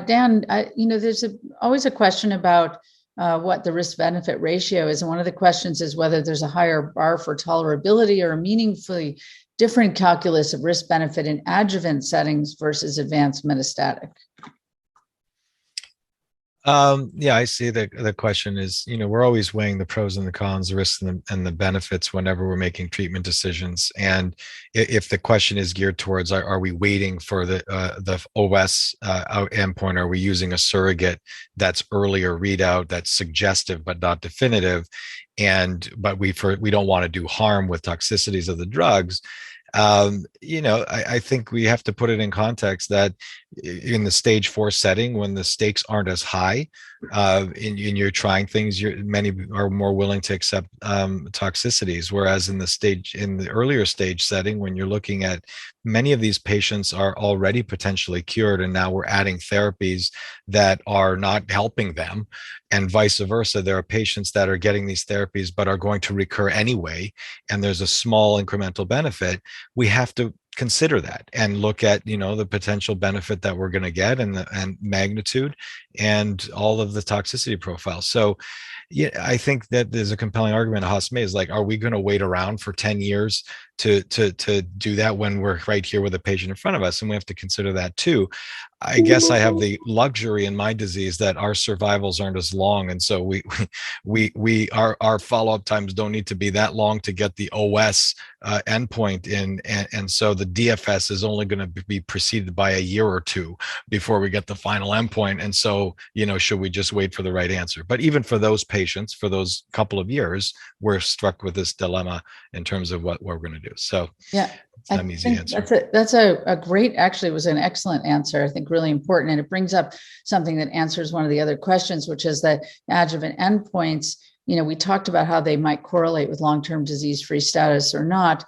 S2: Dan, there's always a question about what the risk-benefit ratio is. And one of the questions is whether there's a higher bar for tolerability or a meaningfully different calculus of risk-benefit in adjuvant settings versus advanced metastatic.
S5: Yeah, I see the question is, we're always weighing the pros and the cons, the risks and the benefits whenever we're making treatment decisions. And if the question is geared towards, are we waiting for the OS endpoint? Are we using a surrogate that's earlier readout, that's suggestive but not definitive? But we don't want to do harm with toxicities of the drugs. I think we have to put it in context that in the stage 4 setting, when the stakes aren't as high, and you're trying things, many are more willing to accept toxicities. Whereas in the earlier stage setting, when you're looking at many of these patients are already potentially cured, and now we're adding therapies that are not helping them, and vice versa. There are patients that are getting these therapies but are going to recur anyway, and there's a small incremental benefit. We have to consider that and look at the potential benefit that we're going to get and magnitude and all of the toxicity profile. So yeah, I think that there's a compelling argument Haas made, is like, are we going to wait around for 10 years to do that when we're right here with a patient in front of us? And we have to consider that too. I guess I have the luxury in my disease that our survivals aren't as long, and so our follow-up times don't need to be that long to get the OS endpoint in, and so the DFS is only going to be preceded by a year or two before we get the final endpoint. And so, should we just wait for the right answer? But even for those patients, for those couple of years, we're struck with this dilemma in terms of what we're going to do. So yeah. It's not an easy answer.
S2: That's a great, actually, it was an excellent answer. I think really important. And it brings up something that answers one of the other questions, which is that adjuvant endpoints, we talked about how they might correlate with long-term disease-free status or not,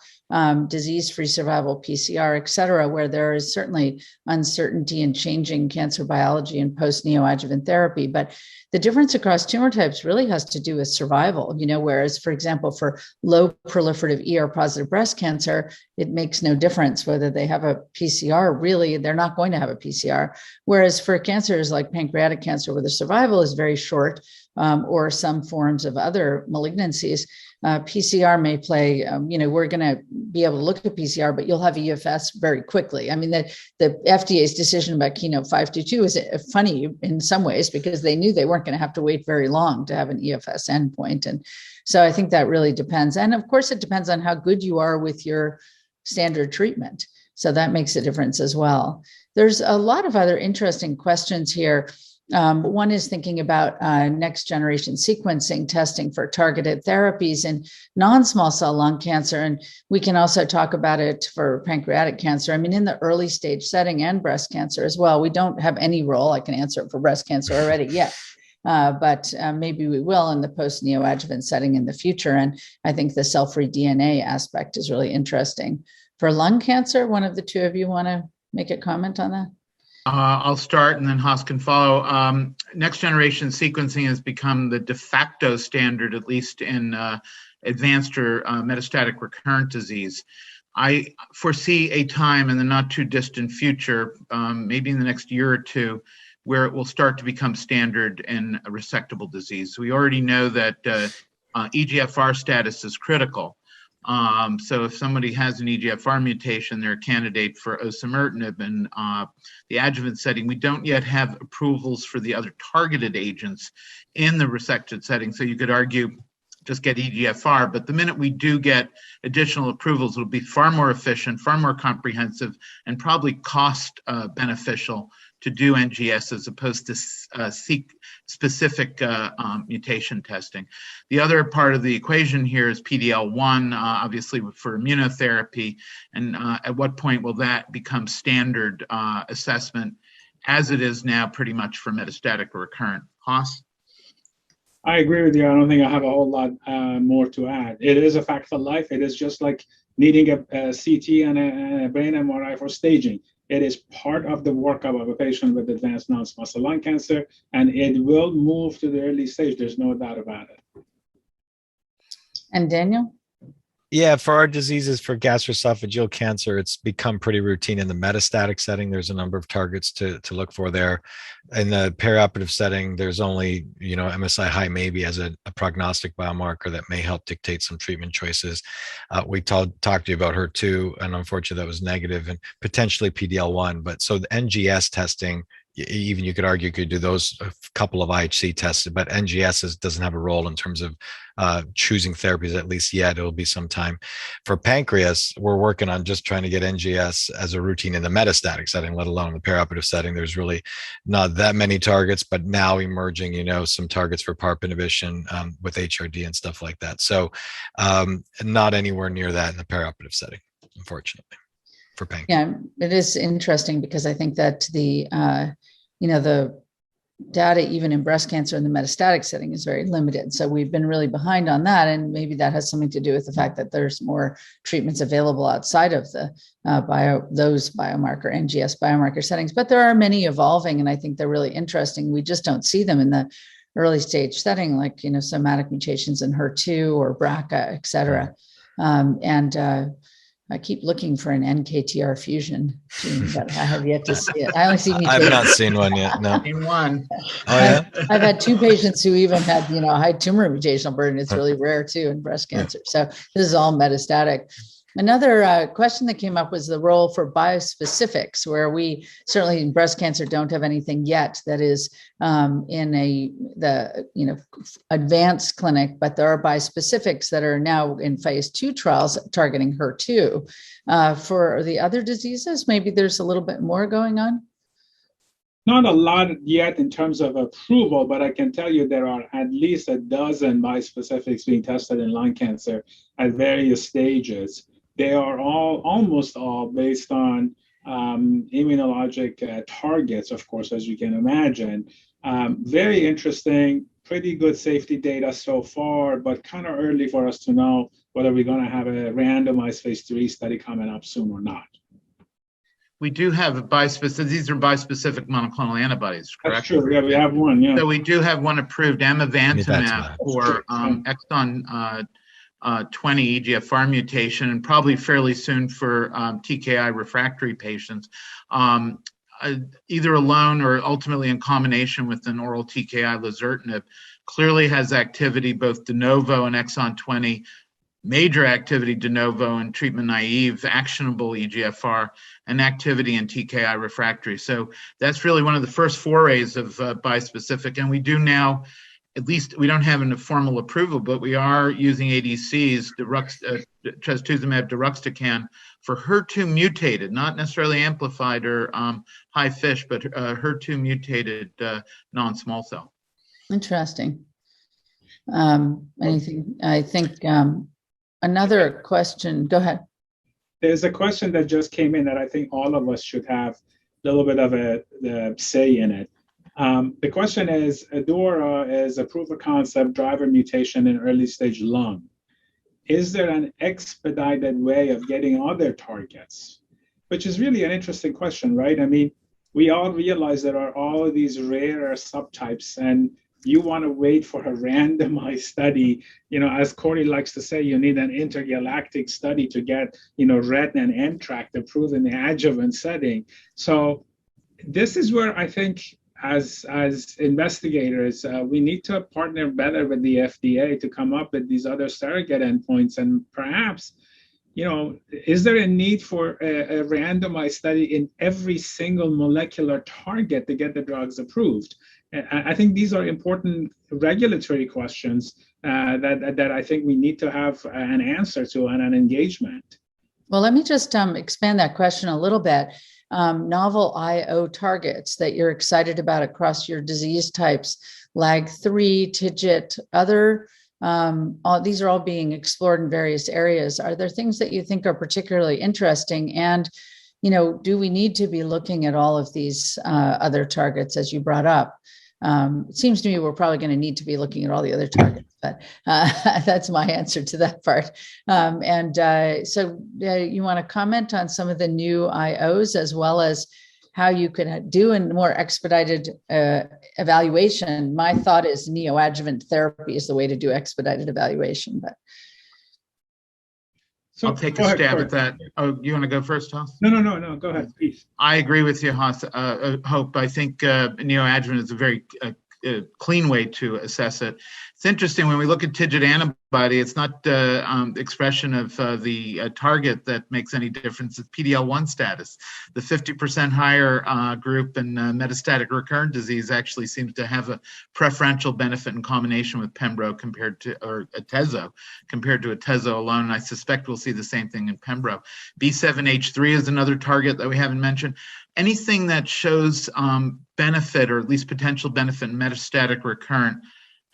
S2: disease-free survival, PCR, et cetera, where there is certainly uncertainty in changing cancer biology and post-neoadjuvant therapy. But the difference across tumor types really has to do with survival, whereas, for example, for low proliferative ER-positive breast cancer, it makes no difference whether they have a PCR. Really, they're not going to have a PCR. Whereas for cancers like pancreatic cancer, where the survival is very short, or some forms of other malignancies, PCR may play, we're going to be able to look at PCR, but you'll have EFS very quickly. I mean, the FDA's decision about Keynote 522 is funny in some ways, because they knew they weren't going to have to wait very long to have an EFS endpoint. And so I think that really depends. And of course, it depends on how good you are with your standard treatment. So that makes a difference as well. There's a lot of other interesting questions here. One is thinking about next generation sequencing testing for targeted therapies in non-small cell lung cancer. And we can also talk about it for pancreatic cancer. I mean, in the early stage setting and breast cancer as well. We don't have any role. I can answer it for breast cancer already yet. But maybe we will in the post-neoadjuvant setting in the future. And I think the cell-free DNA aspect is really interesting. For lung cancer, one of the two of you want to make a comment on that?
S3: I'll start and then Haas can follow. Next generation sequencing has become the de facto standard, at least in advanced or metastatic recurrent disease. I foresee a time in the not too distant future, maybe in the next year or two, where it will start to become standard in a resectable disease. We already know that EGFR status is critical. So if somebody has an EGFR mutation, they're a candidate for osimertinib in the adjuvant setting. We don't yet have approvals for the other targeted agents in the resected setting. So you could argue just get EGFR, but the minute we do get additional approvals, it'll be far more efficient, far more comprehensive, and probably cost beneficial to do NGS as opposed to specific mutation testing. The other part of the equation here is PD-L1, obviously for immunotherapy, and at what point will that become standard assessment, as it is now pretty much for metastatic or recurrent? Haas?
S4: I agree with you. I don't think I have a whole lot more to add. It is a fact of life. It is just like needing a CT and a brain MRI for staging. It is part of the workup of a patient with advanced non-small cell lung cancer, and it will move to the early stage. There's no doubt about it.
S2: And Daniel?
S5: Yeah, for our diseases for gastroesophageal cancer, it's become pretty routine in the metastatic setting. There's a number of targets to look for there. In the perioperative setting, there's only, MSI high maybe as a prognostic biomarker that may help dictate some treatment choices. We talked to you about HER2, and unfortunately that was negative, and potentially PD-L1. But so the NGS testing, even you could argue could do those a couple of IHC tests, but NGS doesn't have a role in terms of choosing therapies, at least yet. It'll be some time. For pancreas, we're working on just trying to get NGS as a routine in the metastatic setting, let alone the perioperative setting. There's really not that many targets, but now emerging, some targets for PARP inhibition with HRD and stuff like that. So not anywhere near that in the perioperative setting, unfortunately. For pancreas.
S2: Yeah, it is interesting because I think that the data even in breast cancer in the metastatic setting is very limited. So we've been really behind on that, and maybe that has something to do with the fact that there's more treatments available outside of the those biomarker NGS biomarker settings. But there are many evolving, and I think they're really interesting. We just don't see them in the early stage setting, like somatic mutations in HER2 or BRCA, et cetera. I keep looking for an NKTR fusion gene, but I have yet to see it. I only see mutations.
S5: I've not seen one yet. No.
S3: In one.
S5: Oh yeah.
S2: I've had 2 patients who even had high tumor mutational burden. It's really rare too in breast cancer. So this is all metastatic. Another question that came up was the role for biospecifics, where we certainly in breast cancer don't have anything yet that is in the advanced clinic, but there are biospecifics that are now in phase 2 trials targeting HER2. For the other diseases, maybe there's a little bit more going on.
S4: Not a lot yet in terms of approval, but I can tell you there are at least a dozen bispecifics being tested in lung cancer at various stages. They are almost all based on immunologic targets, of course, as you can imagine. Very interesting, pretty good safety data so far, but kind of early for us to know whether we're going to have a randomized phase 3 study coming up soon or not.
S3: We do have a bispecific. These are bispecific monoclonal antibodies, correct?
S4: That's true. Yeah, we have one. Yeah.
S3: So we do have one approved, amivantamab, for exon 20 EGFR mutation, and probably fairly soon for TKI refractory patients, either alone or ultimately in combination with an oral TKI lazertinib. Clearly has activity both de novo and exon 20. Major activity de novo and treatment naive actionable EGFR, and activity in TKI refractory. So that's really one of the first forays of bispecific. And we do now, at least we don't have a formal approval, but we are using ADCs, trastuzumab deruxtecan, for HER2 mutated, not necessarily amplified or high FISH, but HER2 mutated non-small cell.
S2: Interesting. Anything, I think, another question, go ahead.
S4: There's a question that just came in that I think all of us should have a little bit of a say in it. The question is, ADAURA is a proof of concept driver mutation in early stage lung. Is there an expedited way of getting other targets? Which is really an interesting question, right? I mean, we all realize there are all of these rare subtypes, and you want to wait for a randomized study. As Corey likes to say, you need an intergalactic study to get, RET and NTRK approved in the adjuvant setting. So this is where I think as investigators, we need to partner better with the FDA to come up with these other surrogate endpoints. And perhaps, is there a need for a randomized study in every single molecular target to get the drugs approved? I think these are important regulatory questions that I think we need to have an answer to and an engagement.
S2: Well, let me just expand that question a little bit. Novel IO targets that you're excited about across your disease types, LAG3, TIGIT, other, these are all being explored in various areas. Are there things that you think are particularly interesting? And, do we need to be looking at all of these other targets as you brought up? It seems to me we're probably going to need to be looking at all the other targets, but that's my answer to that part. So you want to comment on some of the new IOs, as well as how you could do a more expedited evaluation? My thought is neo-adjuvant therapy is the way to do expedited evaluation, but.
S3: So I'll take a stab at that. Oh, you want to go first, Haas?
S4: No. Go ahead, please.
S3: I agree with you, Haas. Hope. I think neoadjuvant is a very clean way to assess it. It's interesting when we look at TIGIT antibody, it's not expression of the target that makes any difference. It's PD-L1 status. The 50% higher group in metastatic recurrent disease actually seems to have a preferential benefit in combination with Pembro or Atezo compared to Atezo alone. And I suspect we'll see the same thing in Pembro. B7H3 is another target that we haven't mentioned. Anything that shows benefit, or at least potential benefit in metastatic recurrent,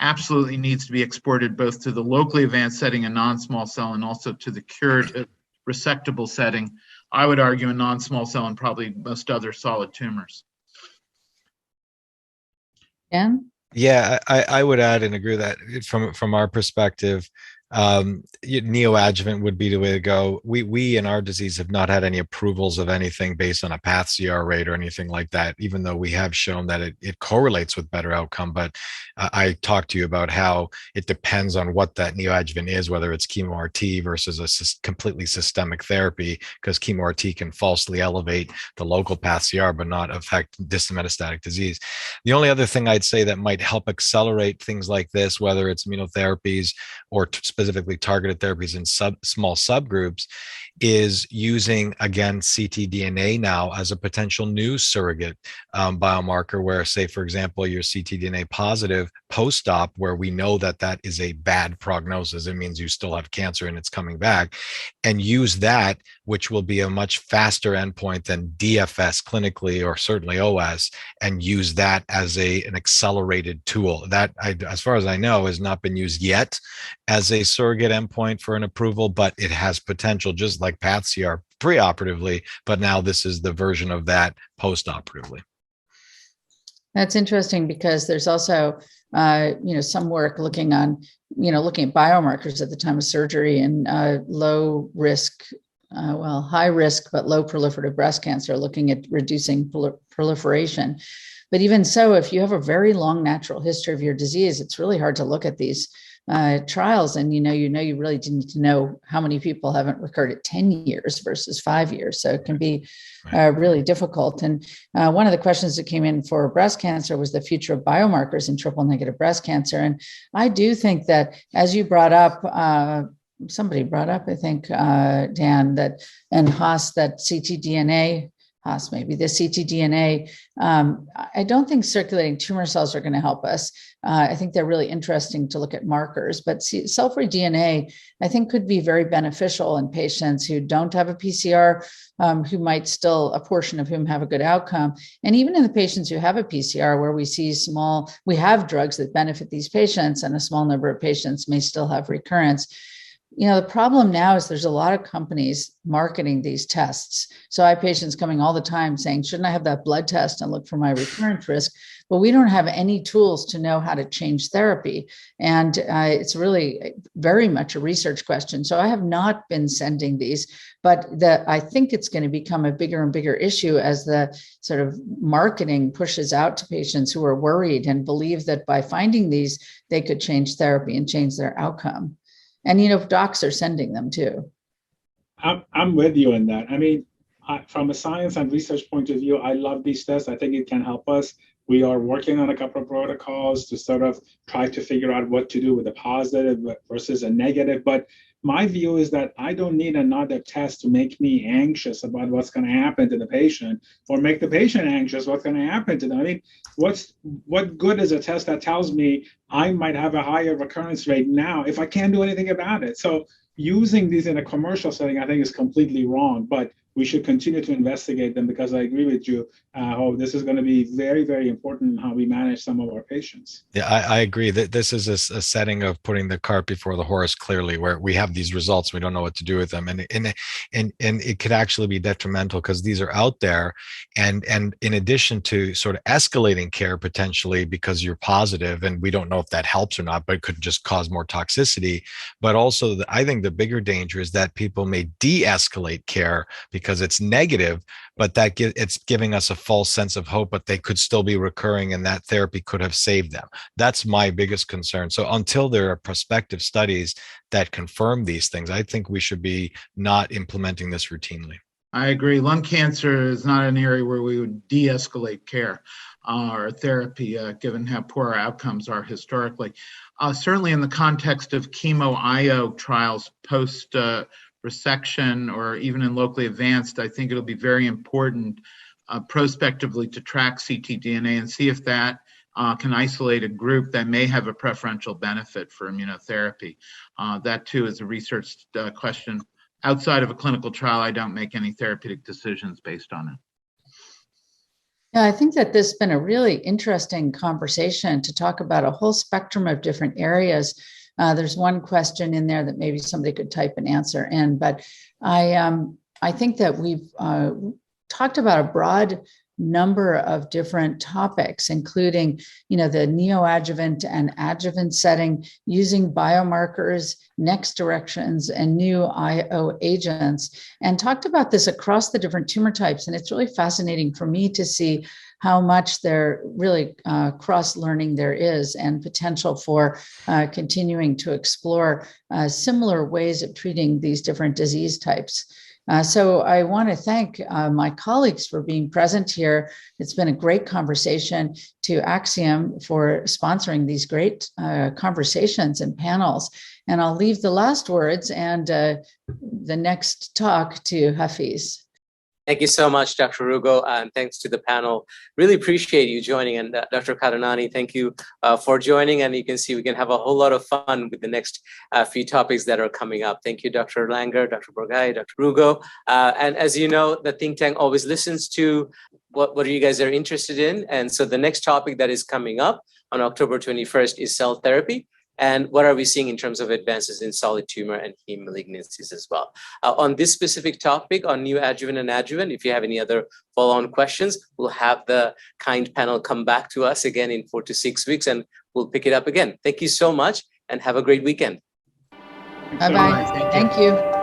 S3: absolutely needs to be exported both to the locally advanced setting in non-small cell and also to the curative resectable setting. I would argue in non-small cell and probably most other solid tumors.
S2: Dan?
S5: Yeah, I would add and agree that from our perspective, neoadjuvant would be the way to go. We in our disease have not had any approvals of anything based on a path CR rate or anything like that, even though we have shown that it correlates with better outcome. But I talked to you about how it depends on what that neoadjuvant is, whether it's chemo RT versus a completely systemic therapy, because chemo RT can falsely elevate the local path CR but not affect distant metastatic disease. The only other thing I'd say that might help accelerate things like this, whether it's immunotherapies or specifically targeted therapies in small subgroups, is using, again, ctDNA now as a potential new surrogate biomarker, where, say, for example, you're ctDNA positive post-op, where we know that that is a bad prognosis. It means you still have cancer and it's coming back, and use that, which will be a much faster endpoint than DFS clinically, or certainly OS, and use that as an accelerated tool. That, as far as I know, has not been used yet as a surrogate endpoint for an approval, but it has potential, just like PATH-CR preoperatively, but now this is the version of that postoperatively.
S2: That's interesting, because there's also some work looking at biomarkers at the time of surgery and low risk, high risk but low proliferative breast cancer, looking at reducing proliferation. But even so, if you have a very long natural history of your disease, it's really hard to look at these trials, and you really need to know how many people haven't recurred at 10 years versus 5 years. So it can be really difficult. And one of the questions that came in for breast cancer was the future of biomarkers in triple negative breast cancer. And I do think that, as you brought up, somebody brought up, I think, Dan, and Haas, that ctDNA, maybe the ctDNA, I don't think circulating tumor cells are going to help us. I think they're really interesting to look at markers, but cell-free DNA, I think, could be very beneficial in patients who don't have a PCR, who might still, a portion of whom have a good outcome. And even in the patients who have a PCR, where we have drugs that benefit these patients, and a small number of patients may still have recurrence. The problem now is there's a lot of companies marketing these tests. So I have patients coming all the time saying, shouldn't I have that blood test and look for my recurrence risk? But we don't have any tools to know how to change therapy. And it's really very much a research question. So I have not been sending these, but I think it's going to become a bigger and bigger issue as the sort of marketing pushes out to patients who are worried and believe that by finding these, they could change therapy and change their outcome. And, docs are sending them too.
S4: I'm with you in that. I mean, from a science and research point of view, I love these tests. I think it can help us. We are working on a couple of protocols to sort of try to figure out what to do with a positive versus a negative. But my view is that I don't need another test to make me anxious about what's going to happen to the patient, or make the patient anxious what's going to happen to them. I mean, what good is a test that tells me I might have a higher recurrence rate now if I can't do anything about it? So using these in a commercial setting, I think, is completely wrong. But we should continue to investigate them, because I agree with you, this is going to be very, very important in how we manage some of our patients.
S5: Yeah, I agree that this is a setting of putting the cart before the horse, clearly, where we have these results, we don't know what to do with them, and it could actually be detrimental because these are out there, and in addition to sort of escalating care potentially because you're positive, and we don't know if that helps or not, but it could just cause more toxicity. But also, I think the bigger danger is that people may de-escalate care because it's negative, but it's giving us a false sense of hope, but they could still be recurring, and that therapy could have saved them. That's my biggest concern. So until there are prospective studies that confirm these things, I think we should be not implementing this routinely.
S3: I agree. Lung cancer is not an area where we would de-escalate care or therapy, given how poor our outcomes are historically. Certainly in the context of chemo-IO trials post resection or even in locally advanced, I think it'll be very important prospectively to track ctDNA and see if that can isolate a group that may have a preferential benefit for immunotherapy. That too is a research question. Outside of a clinical trial, I don't make any therapeutic decisions based on it.
S2: Yeah, I think that this has been a really interesting conversation to talk about a whole spectrum of different areas. There's one question in there that maybe somebody could type an answer in, but I think that we've talked about a broad number of different topics, including, the neo-adjuvant and adjuvant setting, using biomarkers, next directions, and new IO agents, and talked about this across the different tumor types. And it's really fascinating for me to see how much there really cross-learning there is, and potential for continuing to explore similar ways of treating these different disease types. So I want to thank my colleagues for being present here. It's been a great conversation, to Axiom for sponsoring these great conversations and panels. And I'll leave the last words and the next talk to Hafiz.
S1: Thank you so much, Dr. Rugo, and thanks to the panel. Really appreciate you joining. And Dr. Kadhanani, thank you for joining. And you can see we can have a whole lot of fun with the next few topics that are coming up. Thank you, Dr. Langer, Dr. Borgay, Dr. Rugo. And as you know, the think tank always listens to what you guys are interested in. And so the next topic that is coming up on October 21st is cell therapy. And what are we seeing in terms of advances in solid tumor and heme malignancies as well? On this specific topic on neo-adjuvant and adjuvant, if you have any other follow-on questions, we'll have the kind panel come back to us again in 4 to 6 weeks, and we'll pick it up again. Thank you so much, and have a great weekend.
S2: Bye-bye. Thank you.